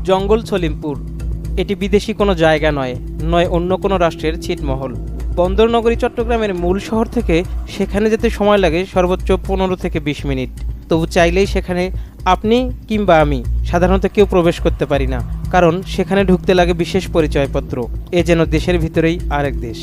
জঙ্গল সলিমপুর এটি বিদেশি কোনো জায়গা নয় অন্য কোনো রাষ্ট্রের ছিটমহল। বন্দরনগরী চট্টগ্রামের মূল শহর থেকে সেখানে যেতে সময় লাগে সর্বোচ্চ 15 থেকে 20 মিনিট। তবু চাইলেই সেখানে আপনি কিংবা আমি সাধারণত কেউ প্রবেশ করতে পারি না, কারণ সেখানে ঢুকতে লাগে বিশেষ পরিচয়পত্র। এ যেন দেশের ভিতরেই আরেক দেশ।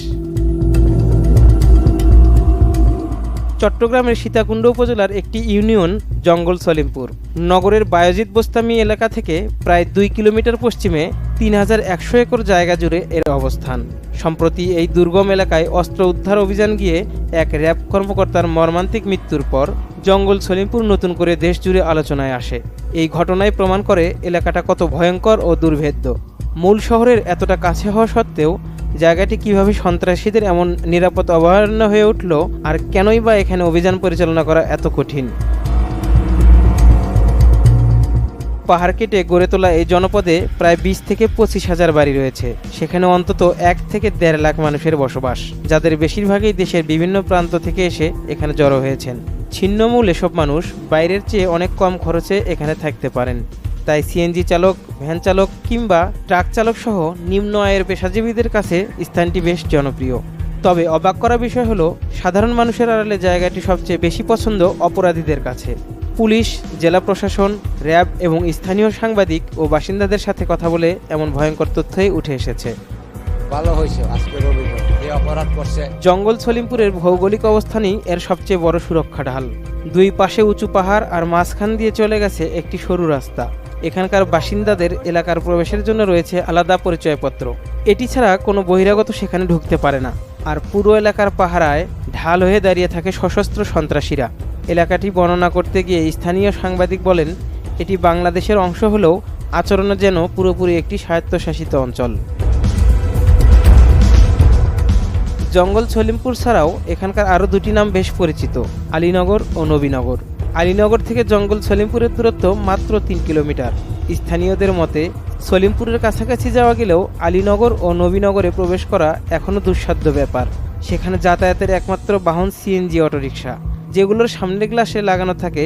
চট্টগ্রামের সীতাকুণ্ড উপজেলার একটি ইউনিয়ন জঙ্গল সলিমপুর। নগরের বায়েজিদ বোস্তামি এলাকা থেকে প্রায় 2 কিলোমিটার পশ্চিমে 3100 একর জায়গা জুড়ে এর অবস্থান। সম্প্রতি এই দুর্গম এলাকায় অস্ত্র উদ্ধার অভিযান গিয়ে এক র্যাব কর্মকর্তার মর্মান্তিক মৃত্যুর পর জঙ্গল সলিমপুর নতুন করে দেশ জুড়ে আলোচনায় আসে। এই ঘটনায় প্রমাণ করে এলাকাটা কত ভয়ঙ্কর ও দুর্ভেদ্য। মূল শহরের এতটা কাছে হওয়া সত্ত্বেও জায়গাটি কিভাবে সন্ত্রাসীদের এমন নিরাপদ অভয়ারণ্য হয়ে উঠল, আর কেনই বা এখানে অভিযান পরিচালনা করা এত কঠিন। পাহাড় কেটে গড়ে তোলা এই জনপদে প্রায় 20 থেকে 25 হাজার বাড়ি রয়েছে। সেখানে অন্তত 1 থেকে 1.5 লাখ মানুষের বসবাস, যাদের বেশিরভাগই দেশের বিভিন্ন প্রান্ত থেকে এসে এখানে জড়ো হয়েছেন। ছিন্নমূল এসব মানুষ বাইরের চেয়ে অনেক কম খরচে এখানে থাকতে পারেন। তাই সিএনজি চালক, ভ্যান চালক কিংবা ট্রাক চালক সহ নিম্ন আয়ের পেশাজীবীদের কাছে স্থানটি বেশ জনপ্রিয়। তবে অবাক করা বিষয় হলো, সাধারণ মানুষের আড়ালে জায়গাটি সবচেয়ে বেশি পছন্দ অপরাধীদের কাছে। পুলিশ, জেলা প্রশাসন, র্যাব এবং স্থানীয় সাংবাদিক ও বাসিন্দাদের সাথে কথা বলে এমন ভয়ঙ্কর তথ্যই উঠে এসেছে। ভালো হয়েছে আজকে রবিবার, এই অপরাধ করছে। জঙ্গল সলিমপুরের ভৌগোলিক অবস্থানই এর সবচেয়ে বড় সুরক্ষা ঢাল। দুই পাশে উঁচু পাহাড় আর মাঝখান দিয়ে চলে গেছে একটি সরু রাস্তা। এখানকার বাসিন্দাদের এলাকার প্রবেশের জন্য রয়েছে আলাদা পরিচয়পত্র। এটি ছাড়া কোনো বহিরাগত সেখানে ঢুকতে পারে না। আর পুরো এলাকার পাহারায় ঢাল হয়ে দাঁড়িয়ে থাকে সশস্ত্র সন্ত্রাসীরা। এলাকাটি বর্ণনা করতে গিয়ে স্থানীয় সাংবাদিক বলেন, এটি বাংলাদেশের অংশ হলেও আচরণে যেন পুরোপুরি একটি স্বায়ত্তশাসিত অঞ্চল। জঙ্গল সলিমপুর ছাড়াও এখানকার আরও দুটি নাম বেশ পরিচিত, আলীনগর ও নবীনগর। আলীনগর থেকে জঙ্গল সলিমপুরের দূরত্ব মাত্র 3 কিলোমিটার। স্থানীয়দের মতে সলিমপুরের কাছাকাছি যাওয়া গেলেও আলীনগর ও নবীনগরে প্রবেশ করা এখনও দুঃসাধ্য ব্যাপার। সেখানে যাতায়াতের একমাত্র বাহন সিএনজি অটোরিকশা, যেগুলোর সামনের গ্লাসে লাগানো থাকে